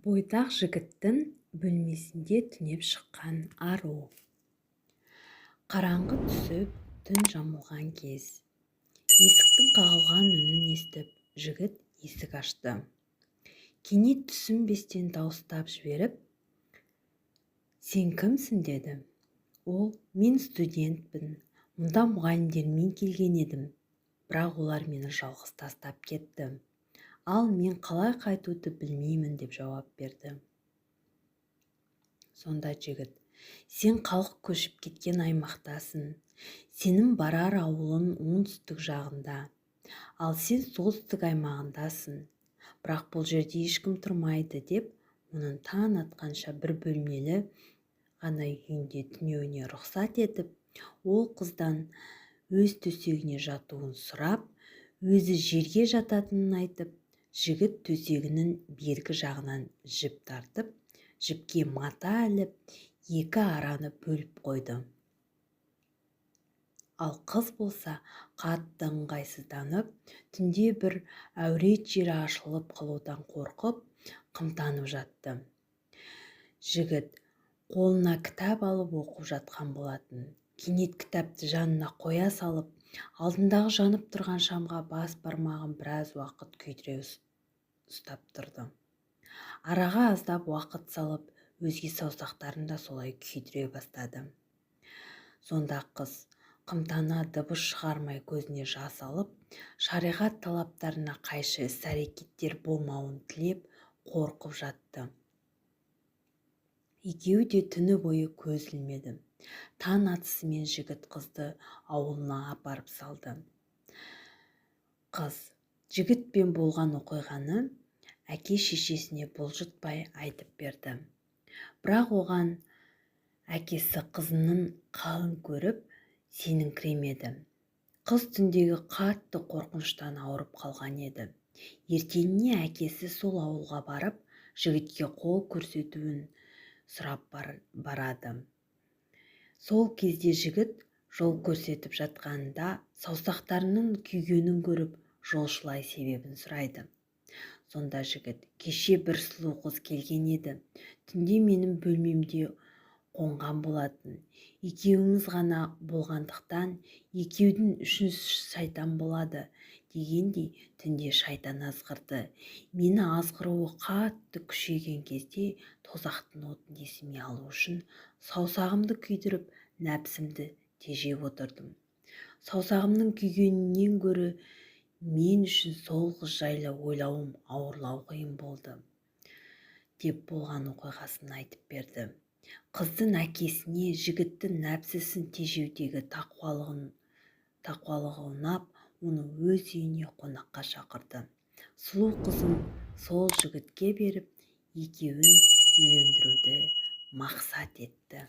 Бойдақ жігіттің бөлмесінде түнеп шыққан ару. Қараңғы түсіп, түн жамылған кез. Есіктің қағылған үнін естіп, жігіт есік ашты. Кенет түсінбестен дауыстап жіберіп, «Сен кімсің?» деді. Ол, «Мен студентпін, мұнда мұғалімдермен келген едім, бірақ олар мені жалғыз тастап кетті. Ал мен қалай қайтуды білмеймін» деп жауап берді. Сонда жігіт, «Сен халық көшіп кеткен аймақтасың. Сенің барар ауылың оңтүстік жағында, ал сен солтүстік аймағындасың. Бірақ бұл жерде ешкім тұрмайды» деп, оның таң атқанша бір бөлмелі ғана үйінде түнеуіне рұқсат етіп, ол қыздан өз төсегіне жатуын сұрап, өзі жерге жататынын айтып, жігіт төсегінің бергі жағынан жіп тартып, жіпке мата іліп, екі араны бөліп қойды. Ал қыз болса, қатты ыңғайсызданып, түнде бір әурет жері ашылып қалудан қорқып, қымтанып жатты. Жігіт қолына кітап алып оқып жатқан болатын. Кенет кітапты жанына қоя салып, алдындағы жанып тұрған шамға бас бармағын біраз уақыт күйдіре ұстап тұрды. Араға аздап уақыт салып, өзге саусақтарын да солай күйдіре бастады. Сонда қыз, қымтана дыбыс шығармай көзіне жас алып, шариғат талаптарына қайшы іс-әрекеттер болмауын тілеп, қорқып жатты. Екеуі де түні бойы көз ілмеді. Таң атысымен жігіт қызды ауылына апарып салды. Қыз жігітпен болған оқиғаны әке-шешесіне бұлжытпай айтып берді. Бірақ оған әкесі қызының қалын көріп, сеніңкіремеді. Қыз түндегі қатты қорқыныштан ауырып қалған еді. Ертеңіне әкесі сол ауылға барып, жігітке қол көрсетуін сұрап барады. Сол кезде жігіт жол көрсетіп жатқанында саусақтарының күйгенін көріп, жолшылай себебін сұрайды. Сонда жігіт, «Кеше бір сұлу қыз келген еді. Түнде менің бөлмемде қонған болатын. Екеуміз ғана болғандықтан, екеудің үшіншісі шайтан болады» дегендей, түнде шайтан азғырды. Мені азғыруы қатты күшейген кезде тозақтың отын есіме алу үшін саусағымды күйдіріп, нәпсімді тежеп отырдым. Саусағымның күйгенінен гөрі мен үшін сол қыз жайлы ойлауым ауырлау қиын болды деп болған оқиғасын айтып берді. Қыздың әкесіне жігіттің нәпсісін тежеудегі тақуалығы ұнап, оны өз үйіне қонаққа шақырды. Сұлу қызын сол жігітке беріп, екеуін үйлендіруді мақсат етті.